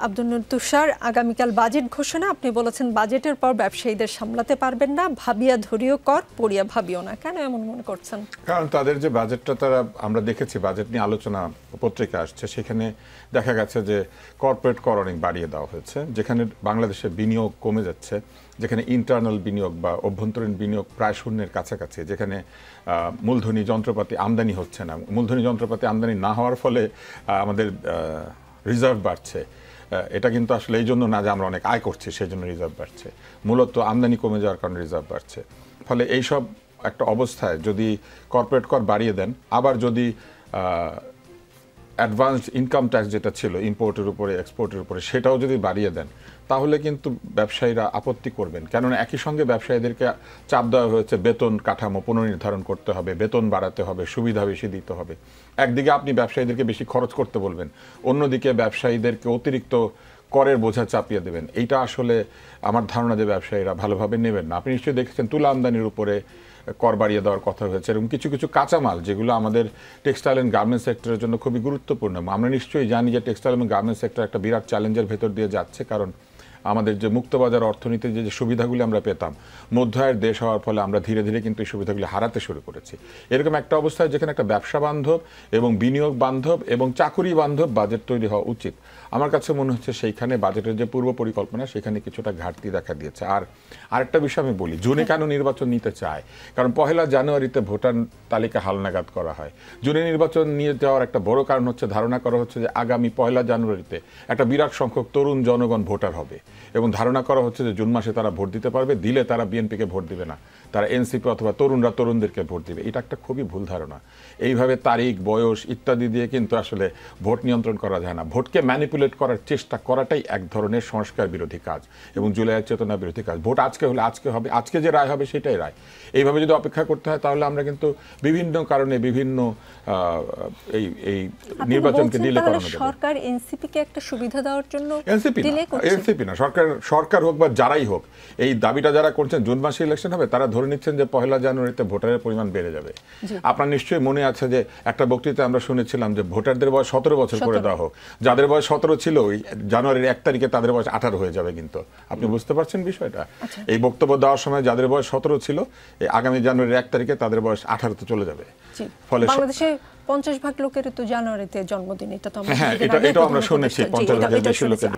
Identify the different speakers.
Speaker 1: আব্দুল নূর তুষার, আগামীকাল বাজেট ঘোষণা, আপনি বলেছেন বাজেটের পর ব্যবসায়ীদের সামলাতে পারবেন না, ভাবিয়া ধরিও কর পড়িয়া ভাবিও না, কেন এমন মনে করছেন?
Speaker 2: কারণ তাদের যে বাজেটটা আমরা দেখেছি, বাজেট নিয়ে আলোচনা পত্রিকা আসছে, সেখানে দেখা গেছে যে কর্পোরেট কর অনেক বাড়িয়ে দেওয়া হয়েছে, যেখানে বাংলাদেশের বিনিয়োগ কমে যাচ্ছে, যেখানে ইন্টারনাল বিনিয়োগ বা অভ্যন্তরীণ বিনিয়োগ প্রায় শূন্যের কাছাকাছি, যেখানে মূলধনী যন্ত্রপাতি আমদানি হচ্ছে না, মূলধনী যন্ত্রপাতি আমদানি না হওয়ার ফলে আমাদের রিজার্ভ বাড়ছে। এটা কিন্তু আসলে এই জন্য না যে আমরা অনেক আয় করছি সেই জন্য রিজার্ভ বাড়ছে, মূলত আমদানি কমে যাওয়ার কারণে রিজার্ভ বাড়ছে। ফলে এইসব একটা অবস্থায় যদি কর্পোরেট কর বাড়িয়ে দেন, আবার যদি অ্যাডভান্সড ইনকাম ট্যাক্স যেটা ছিল ইম্পোর্টের উপরে এক্সপোর্টের উপরে সেটাও যদি বাড়িয়ে দেন, তাহলে কিন্তু ব্যবসায়ীরা আপত্তি করবেন। কেননা একই সঙ্গে ব্যবসায়ীদেরকে চাপ দেওয়া হয়েছে বেতন কাঠামো পুনর্নির্ধারণ করতে হবে, বেতন বাড়াতে হবে, সুবিধা বেশি দিতে হবে। একদিকে আপনি ব্যবসায়ীদেরকে বেশি খরচ করতে বলবেন, অন্যদিকে ব্যবসায়ীদেরকে অতিরিক্ত করের বোঝা চাপিয়ে দেবেন। এইটা আসলে আমার ধারণা যে ব্যবসায়ীরা ভালোভাবে নেবেন না। আপনি নিশ্চয়ই দেখেছেন তুলা আমদানির উপরে কর বাড়িয়ে দেওয়ার কথা হয়েছে, এবং কিছু কিছু কাঁচামাল যেগুলো আমাদের টেক্সটাইল অ্যান্ড গার্মেন্টস সেক্টরের জন্য খুবই গুরুত্বপূর্ণ। আমরা নিশ্চয়ই জানি যে টেক্সটাইল এবং গার্মেন্টস সেক্টর একটা বিরাট চ্যালেঞ্জের ভেতর দিয়ে যাচ্ছে, কারণ আমাদের যে মুক্তবাজার অর্থনীতির যে সুবিধাগুলি আমরা পেতাম, মধ্য আয়ের দেশ হওয়ার ফলে আমরা ধীরে ধীরে কিন্তু এই সুবিধাগুলি হারাতে শুরু করেছি। এরকম একটা অবস্থায় যেখানে একটা ব্যবসা বান্ধব এবং বিনিয়োগ বান্ধব এবং চাকুরি বান্ধব বাজেট তৈরি হওয়া উচিত, আমার কাছে মনে হচ্ছে সেইখানে বাজেটের যে পূর্ব পরিকল্পনা সেখানে কিছুটা ঘাটতি দেখা দিয়েছে। আর আরেকটা বিষয় আমি বলি, জুনে কেন নির্বাচন নিতে চায়, কারণ 1 জানুয়ারিতে ভোটার তালিকা হালনাগাদ করা হয়। জুনে নির্বাচন নিয়ে যাওয়ার একটা বড় কারণ হচ্ছে ধারণা করা হচ্ছে যে আগামী 1 জানুয়ারিতে একটা বিরাট সংখ্যক তরুণ জনগণ ভোটার হবে, এবং ধারণা করা হচ্ছে যে জুন মাসে তারা ভোট দিতে পারবে, দিলে তারা বিএনপিকে ভোট দিবে না, তারা এনসিপি অথবা তরুণরা তরুণদেরকে ভোট দিবে। এটা একটা খুবই ভুল ধারণা। এইভাবে তারিখ বয়স ইত্যাদি দিয়ে কিন্তু আসলে ভোট নিয়ন্ত্রণ করা যায় না। ভোটকে ম্যানিপুলেট করার চেষ্টা করাটাই এক ধরনের সংস্কার বিরোধী কাজ এবং জুলাইয়ের চেতনা বিরোধী কাজ। ভোট আজকে হলে আজকে হবে, আজকে যে রায় হবে সেটাই রায়। এইভাবে যদি অপেক্ষা করতে হয় তাহলে আমরা কিন্তু বিভিন্ন কারণে বিভিন্ন এই নির্বাচনকে ডিলে করানো যাবে।
Speaker 1: সরকার এনসিপিকে একটা সুবিধা দেওয়ার জন্য
Speaker 2: এনসিপি না, সরকার হোক বা যারাই হোক, এই দাবিটা যারা করছেন জুন মাসে ইলেকশন হবে, তারা ধরে নিচ্ছেন যে 1 জানুয়ারিতে ভোটারের পরিমাণ বেড়ে যাবে। আপনার নিশ্চয়ই মনে আছে যে একটা বক্তৃতায় আমরা শুনেছিলাম যে ভোটারদের বয়স 17 বছর করে দেওয়া হোক। যাদের বয়স 17 ছিল ওই জানুয়ারির 1 তারিখে তাদের বয়স 18 হয়ে যাবে। কিন্তু আপনি বুঝতে পারছেন বিষয়টা? এই বক্তব্য দেওয়ার সময় যাদের বয়স 17 ছিল, এই আগামী জানুয়ারির 1 তারিখে তাদের বয়স 18-তে চলে যাবে।
Speaker 1: ফলে বাংলাদেশে 50 ভাগ লোকের তো জানুয়ারিতে জন্মদিন, এটা তো
Speaker 2: আমরা শুনেছি 50 ভাগের বেশি লোকের।